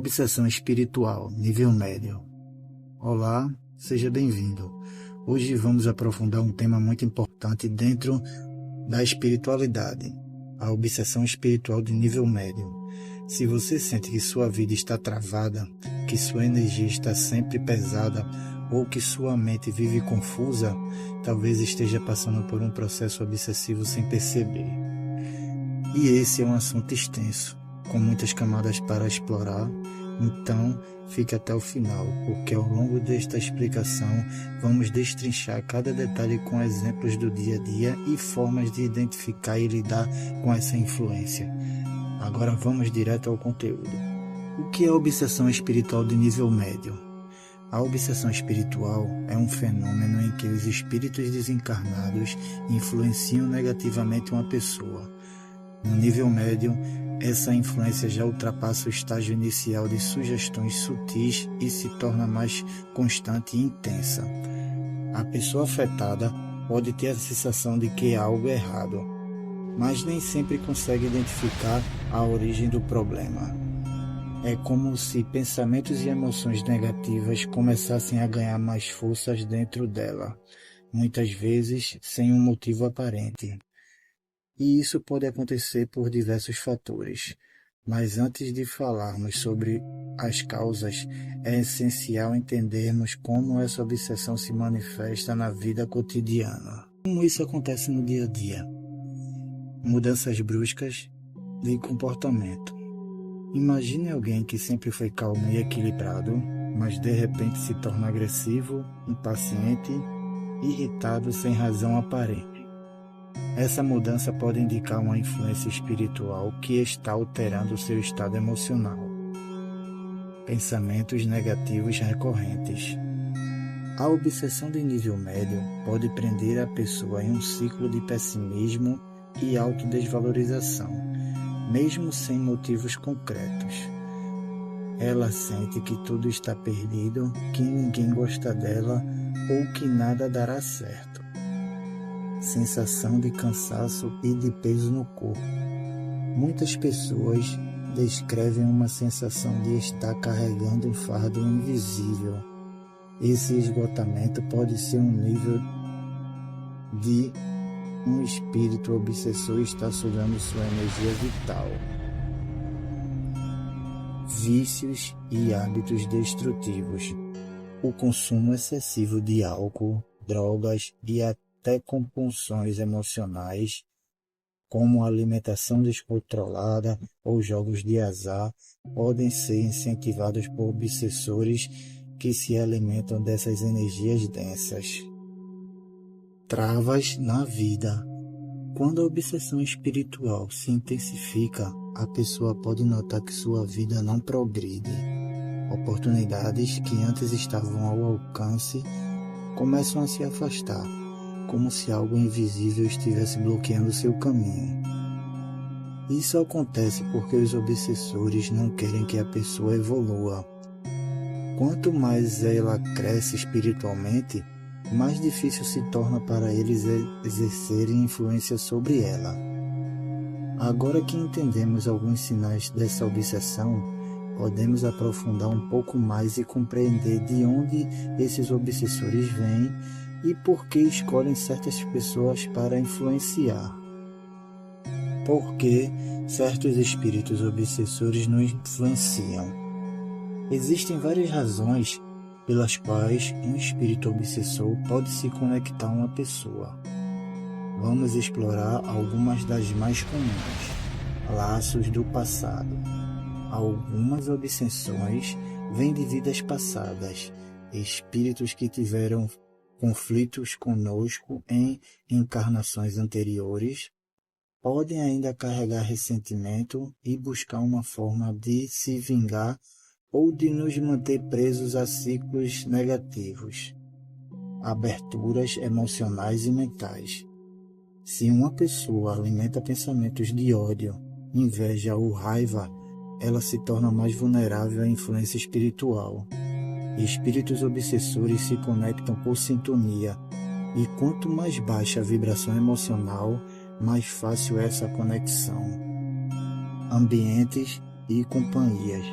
Obsessão espiritual, nível médio. Olá, seja bem-vindo. Hoje vamos aprofundar um tema muito importante dentro da espiritualidade, a obsessão espiritual de nível médio. Se você sente que sua vida está travada, que sua energia está sempre pesada ou que sua mente vive confusa, talvez esteja passando por um processo obsessivo sem perceber. E esse é um assunto extenso, com muitas camadas para explorar, então fique até o final, porque ao longo desta explicação vamos destrinchar cada detalhe com exemplos do dia a dia e formas de identificar e lidar com essa influência. Agora vamos direto ao conteúdo. O que é a obsessão espiritual de nível médio? A obsessão espiritual é um fenômeno em que os espíritos desencarnados influenciam negativamente uma pessoa. No nível médio, essa influência já ultrapassa o estágio inicial de sugestões sutis e se torna mais constante e intensa. A pessoa afetada pode ter a sensação de que há algo errado, mas nem sempre consegue identificar a origem do problema. É como se pensamentos e emoções negativas começassem a ganhar mais forças dentro dela, muitas vezes sem um motivo aparente. E isso pode acontecer por diversos fatores. Mas antes de falarmos sobre as causas, é essencial entendermos como essa obsessão se manifesta na vida cotidiana. Como isso acontece no dia a dia? Mudanças bruscas de comportamento. Imagine alguém que sempre foi calmo e equilibrado, mas de repente se torna agressivo, impaciente, irritado sem razão aparente. Essa mudança pode indicar uma influência espiritual que está alterando seu estado emocional. Pensamentos negativos recorrentes. A obsessão de nível médio pode prender a pessoa em um ciclo de pessimismo e autodesvalorização, mesmo sem motivos concretos. Ela sente que tudo está perdido, que ninguém gosta dela ou que nada dará certo. Sensação de cansaço e de peso no corpo. Muitas pessoas descrevem uma sensação de estar carregando um fardo invisível. Esse esgotamento pode ser um nível de um espírito obsessor estar sugando sua energia vital. Vícios e hábitos destrutivos. O consumo excessivo de álcool, drogas e até compulsões emocionais, como alimentação descontrolada ou jogos de azar, podem ser incentivados por obsessores que se alimentam dessas energias densas. Travas na vida. Quando a obsessão espiritual se intensifica, a pessoa pode notar que sua vida não progride. Oportunidades que antes estavam ao alcance começam a se afastar, como se algo invisível estivesse bloqueando seu caminho. Isso acontece porque os obsessores não querem que a pessoa evolua. Quanto mais ela cresce espiritualmente, mais difícil se torna para eles exercerem influência sobre ela. Agora que entendemos alguns sinais dessa obsessão, podemos aprofundar um pouco mais e compreender de onde esses obsessores vêm e por que escolhem certas pessoas para influenciar. Por que certos espíritos obsessores nos influenciam? Existem várias razões pelas quais um espírito obsessor pode se conectar a uma pessoa. Vamos explorar algumas das mais comuns. Laços do passado. Algumas obsessões vêm de vidas passadas, espíritos que tiveram conflitos conosco em encarnações anteriores, podem ainda carregar ressentimento e buscar uma forma de se vingar ou de nos manter presos a ciclos negativos. Aberturas emocionais e mentais. Se uma pessoa alimenta pensamentos de ódio, inveja ou raiva, ela se torna mais vulnerável à influência espiritual. Espíritos obsessores se conectam por sintonia, e quanto mais baixa a vibração emocional, mais fácil é essa conexão. Ambientes e companhias.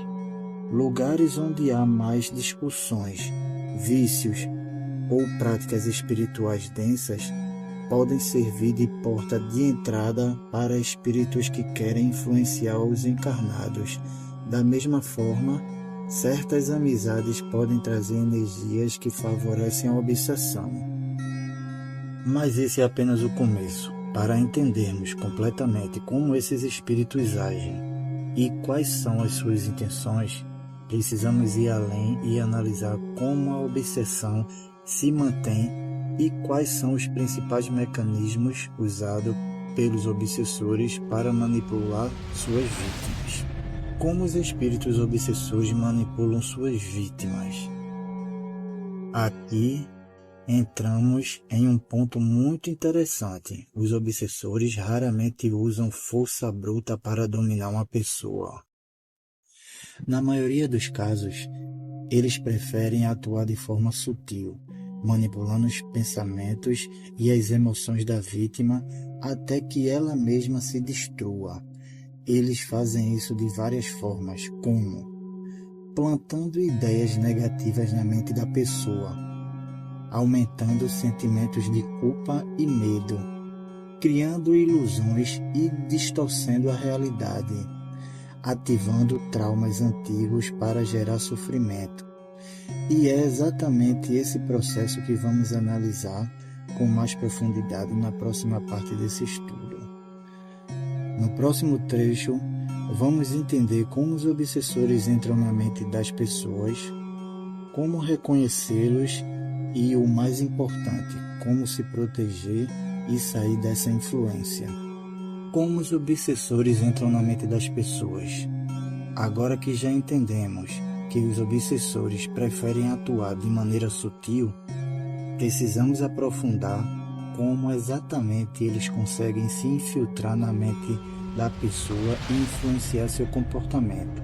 Lugares onde há mais discussões, vícios ou práticas espirituais densas podem servir de porta de entrada para espíritos que querem influenciar os encarnados. Da mesma forma, certas amizades podem trazer energias que favorecem a obsessão. Mas esse é apenas o começo. Para entendermos completamente como esses espíritos agem e quais são as suas intenções, precisamos ir além e analisar como a obsessão se mantém e quais são os principais mecanismos usados pelos obsessores para manipular suas vítimas. Como os espíritos obsessores manipulam suas vítimas? Aqui entramos em um ponto muito interessante. Os obsessores raramente usam força bruta para dominar uma pessoa. Na maioria dos casos, eles preferem atuar de forma sutil, manipulando os pensamentos e as emoções da vítima até que ela mesma se destrua. Eles fazem isso de várias formas, como plantando ideias negativas na mente da pessoa, aumentando sentimentos de culpa e medo, criando ilusões e distorcendo a realidade, ativando traumas antigos para gerar sofrimento. E é exatamente esse processo que vamos analisar com mais profundidade na próxima parte desse estudo. No próximo trecho, vamos entender como os obsessores entram na mente das pessoas, como reconhecê-los e, o mais importante, como se proteger e sair dessa influência. Como os obsessores entram na mente das pessoas? Agora que já entendemos que os obsessores preferem atuar de maneira sutil, precisamos aprofundar como exatamente eles conseguem se infiltrar na mente da pessoa e influenciar seu comportamento.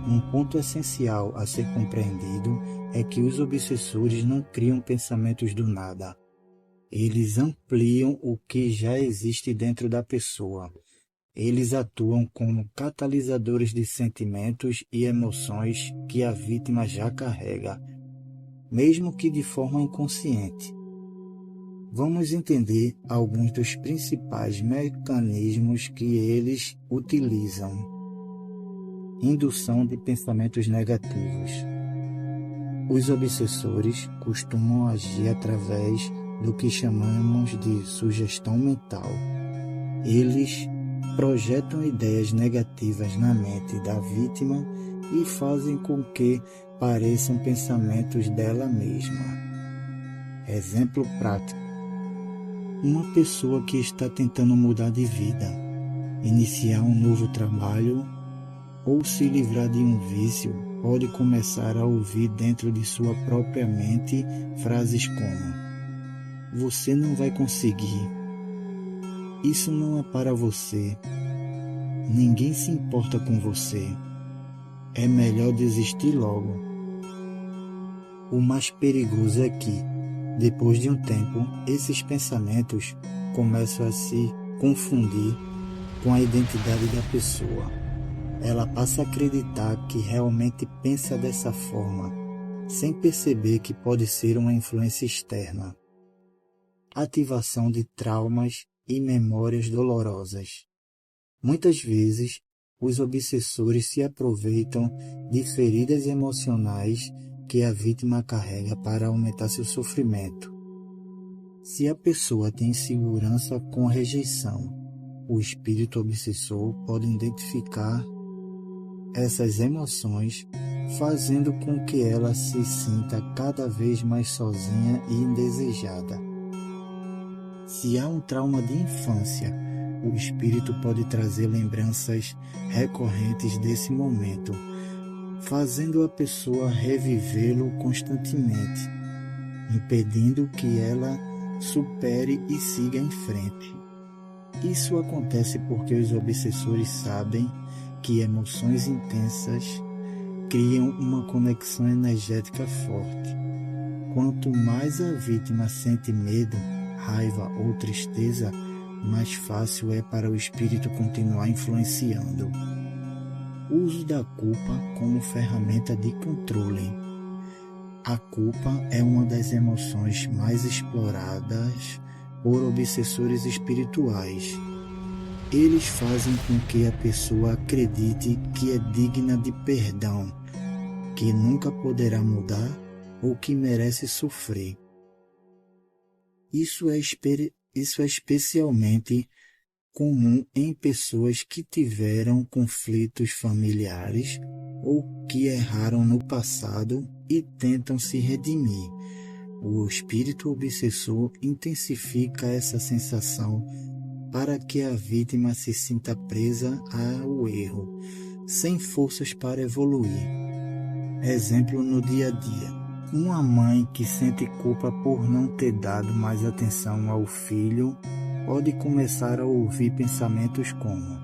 Um ponto essencial a ser compreendido é que os obsessores não criam pensamentos do nada. Eles ampliam o que já existe dentro da pessoa. Eles atuam como catalisadores de sentimentos e emoções que a vítima já carrega, mesmo que de forma inconsciente. Vamos entender alguns dos principais mecanismos que eles utilizam. Indução de pensamentos negativos. Os obsessores costumam agir através do que chamamos de sugestão mental. Eles projetam ideias negativas na mente da vítima e fazem com que pareçam pensamentos dela mesma. Exemplo prático. Uma pessoa que está tentando mudar de vida, iniciar um novo trabalho ou se livrar de um vício pode começar a ouvir dentro de sua própria mente frases como: "Você não vai conseguir. Isso não é para você. Ninguém se importa com você. É melhor desistir logo." O mais perigoso é que, depois de um tempo, esses pensamentos começam a se confundir com a identidade da pessoa. Ela passa a acreditar que realmente pensa dessa forma, sem perceber que pode ser uma influência externa. Ativação de traumas e memórias dolorosas. Muitas vezes, os obsessores se aproveitam de feridas emocionais que a vítima carrega para aumentar seu sofrimento. Se a pessoa tem insegurança com a rejeição, o espírito obsessor pode identificar essas emoções, fazendo com que ela se sinta cada vez mais sozinha e indesejada. Se há um trauma de infância, o espírito pode trazer lembranças recorrentes desse momento, fazendo a pessoa revivê-lo constantemente, impedindo que ela supere e siga em frente. Isso acontece porque os obsessores sabem que emoções intensas criam uma conexão energética forte. Quanto mais a vítima sente medo, raiva ou tristeza, mais fácil é para o espírito continuar influenciando. Uso da culpa como ferramenta de controle. A culpa é uma das emoções mais exploradas por obsessores espirituais. Eles fazem com que a pessoa acredite que é digna de perdão, que nunca poderá mudar ou que merece sofrer. Isso é especialmente comum em pessoas que tiveram conflitos familiares ou que erraram no passado e tentam se redimir. O espírito obsessor intensifica essa sensação para que a vítima se sinta presa ao erro, sem forças para evoluir. Exemplo no dia a dia. Uma mãe que sente culpa por não ter dado mais atenção ao filho pode começar a ouvir pensamentos como: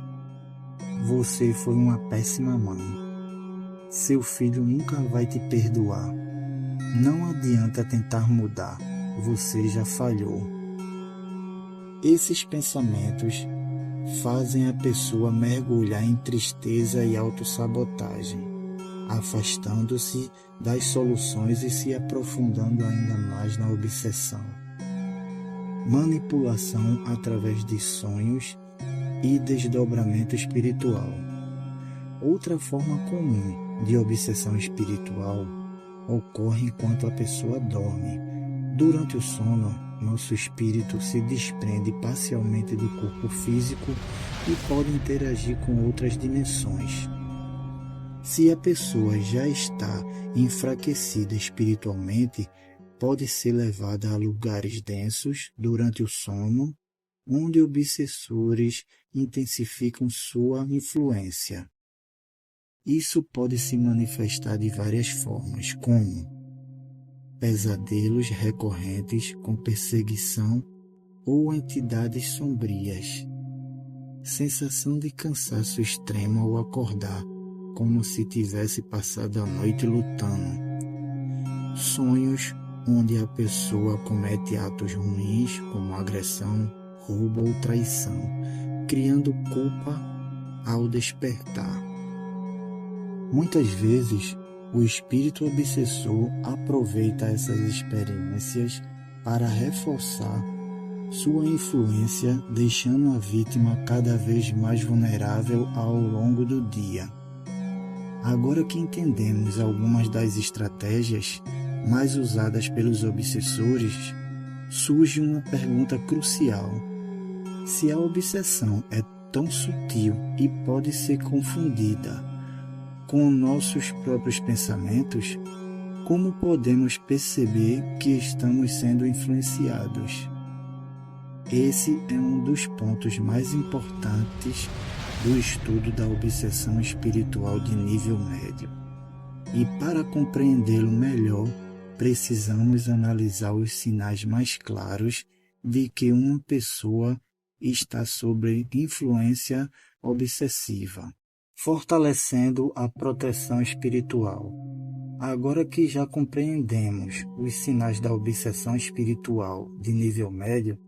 você foi uma péssima mãe. Seu filho nunca vai te perdoar. Não adianta tentar mudar. Você já falhou. Esses pensamentos fazem a pessoa mergulhar em tristeza e autossabotagem, afastando-se das soluções e se aprofundando ainda mais na obsessão. Manipulação através de sonhos e desdobramento espiritual. Outra forma comum de obsessão espiritual ocorre enquanto a pessoa dorme. Durante o sono, nosso espírito se desprende parcialmente do corpo físico e pode interagir com outras dimensões. Se a pessoa já está enfraquecida espiritualmente, pode ser levada a lugares densos durante o sono, onde obsessores intensificam sua influência. Isso pode se manifestar de várias formas, como pesadelos recorrentes com perseguição ou entidades sombrias, sensação de cansaço extremo ao acordar, como se tivesse passado a noite lutando, sonhos onde a pessoa comete atos ruins como agressão, roubo ou traição, criando culpa ao despertar. Muitas vezes, o espírito obsessor aproveita essas experiências para reforçar sua influência, deixando a vítima cada vez mais vulnerável ao longo do dia. Agora que entendemos algumas das estratégias mais usadas pelos obsessores, surge uma pergunta crucial. Se a obsessão é tão sutil e pode ser confundida com nossos próprios pensamentos, como podemos perceber que estamos sendo influenciados? Esse é um dos pontos mais importantes do estudo da obsessão espiritual de nível médio. E para compreendê-lo melhor, precisamos analisar os sinais mais claros de que uma pessoa está sob influência obsessiva, fortalecendo a proteção espiritual. Agora que já compreendemos os sinais da obsessão espiritual de nível médio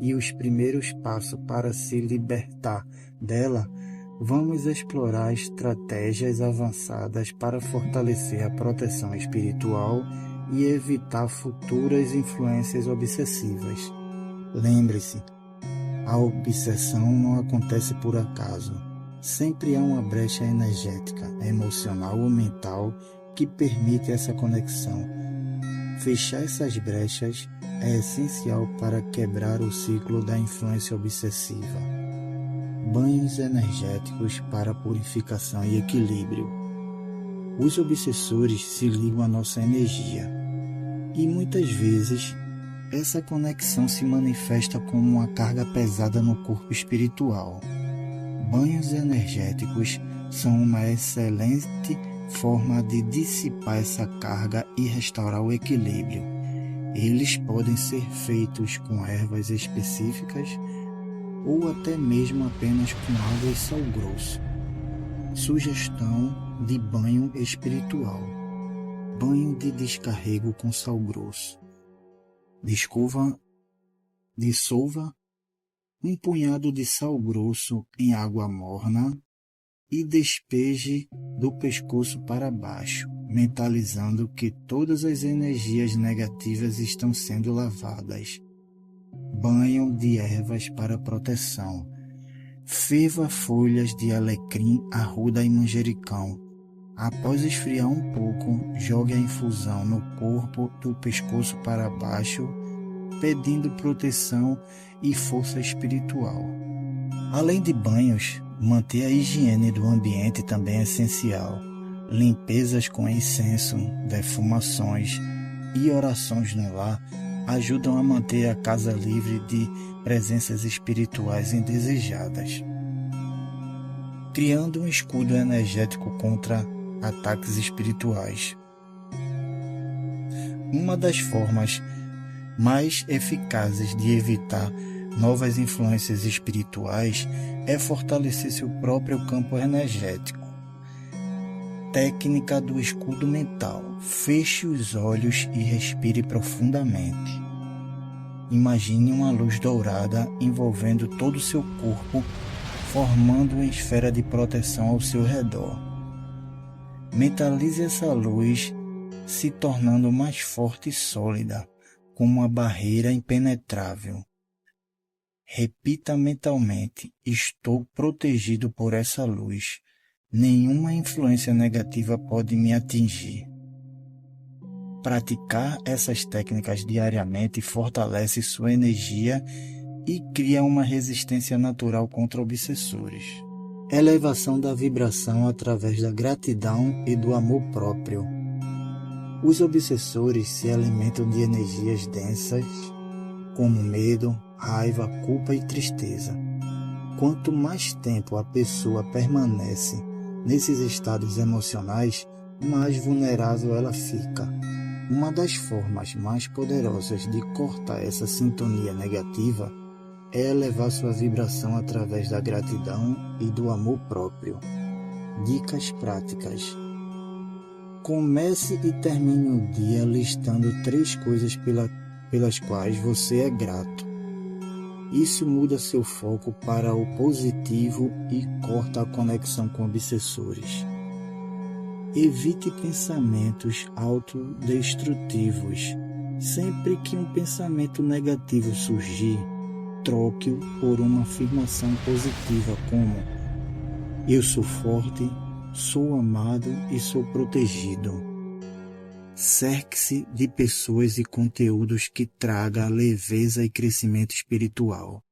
e os primeiros passos para se libertar dela, vamos explorar estratégias avançadas para fortalecer a proteção espiritual e evitar futuras influências obsessivas. Lembre-se, a obsessão não acontece por acaso. Sempre há uma brecha energética, emocional ou mental que permite essa conexão. Fechar essas brechas é essencial para quebrar o ciclo da influência obsessiva. Banhos energéticos para purificação e equilíbrio. Os obsessores se ligam à nossa energia e muitas vezes essa conexão se manifesta como uma carga pesada no corpo espiritual. Banhos energéticos são uma excelente forma de dissipar essa carga e restaurar o equilíbrio. Eles podem ser feitos com ervas específicas ou até mesmo apenas com água e sal grosso. Sugestão de banho espiritual. Banho de descarrego com sal grosso. Dissolva um punhado de sal grosso em água morna e despeje do pescoço para baixo, mentalizando que todas as energias negativas estão sendo lavadas. Banho de ervas para proteção. Ferva folhas de alecrim, arruda e manjericão. Após esfriar um pouco, jogue a infusão no corpo do pescoço para baixo, pedindo proteção e força espiritual. Além de banhos, manter a higiene do ambiente também é essencial. Limpezas com incenso, defumações e orações no lar ajudam a manter a casa livre de presenças espirituais indesejadas, criando um escudo energético contra ataques espirituais. Uma das formas mais eficazes de evitar novas influências espirituais é fortalecer seu próprio campo energético. Técnica do escudo mental. Feche os olhos e respire profundamente. Imagine uma luz dourada envolvendo todo o seu corpo, formando uma esfera de proteção ao seu redor. Mentalize essa luz se tornando mais forte e sólida, como uma barreira impenetrável. Repita mentalmente: estou protegido por essa luz. Nenhuma influência negativa pode me atingir. Praticar essas técnicas diariamente fortalece sua energia e cria uma resistência natural contra obsessores. Elevação da vibração através da gratidão e do amor próprio. Os obsessores se alimentam de energias densas, como medo, raiva, culpa e tristeza. Quanto mais tempo a pessoa permanece nesses estados emocionais, mais vulnerável ela fica. Uma das formas mais poderosas de cortar essa sintonia negativa é elevar sua vibração através da gratidão e do amor próprio. Dicas práticas. Comece e termine o dia listando 3 coisas pelas quais você é grato. Isso muda seu foco para o positivo e corta a conexão com obsessores. Evite pensamentos autodestrutivos. Sempre que um pensamento negativo surgir, troque-o por uma afirmação positiva como: eu sou forte, sou amado e sou protegido. Cerque-se de pessoas e conteúdos que tragam leveza e crescimento espiritual.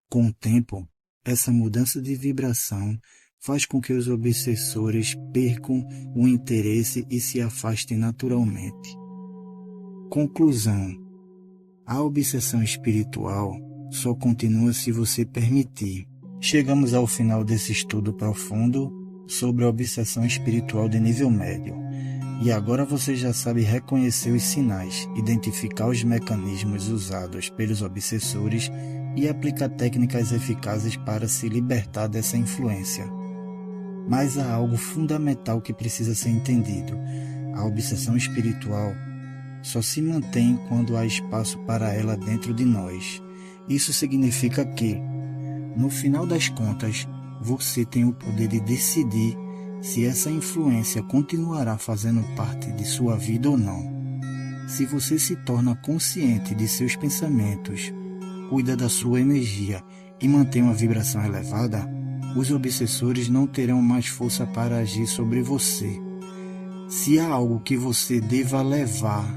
Com o tempo, essa mudança de vibração faz com que os obsessores percam o interesse e se afastem naturalmente. Conclusão: a obsessão espiritual só continua se você permitir. Chegamos ao final desse estudo profundo sobre a obsessão espiritual de nível médio. E agora você já sabe reconhecer os sinais, identificar os mecanismos usados pelos obsessores e aplicar técnicas eficazes para se libertar dessa influência. Mas há algo fundamental que precisa ser entendido. A obsessão espiritual só se mantém quando há espaço para ela dentro de nós. Isso significa que, no final das contas, você tem o poder de decidir se essa influência continuará fazendo parte de sua vida ou não. Se você se torna consciente de seus pensamentos, cuida da sua energia e mantém uma vibração elevada, os obsessores não terão mais força para agir sobre você. Se há algo que você deva levar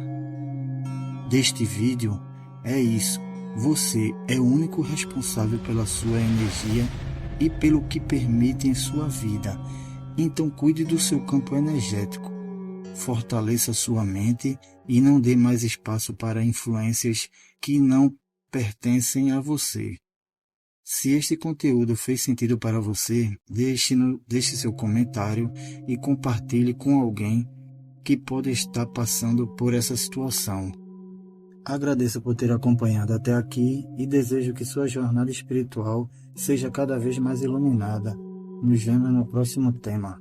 deste vídeo, é isso. Você é o único responsável pela sua energia e pelo que permite em sua vida. Então cuide do seu campo energético. Fortaleça sua mente e não dê mais espaço para influências que não pertencem a você. Se este conteúdo fez sentido para você, deixe seu comentário e compartilhe com alguém que pode estar passando por essa situação. Agradeço por ter acompanhado até aqui e desejo que sua jornada espiritual seja cada vez mais iluminada. Nos vemos no próximo tema.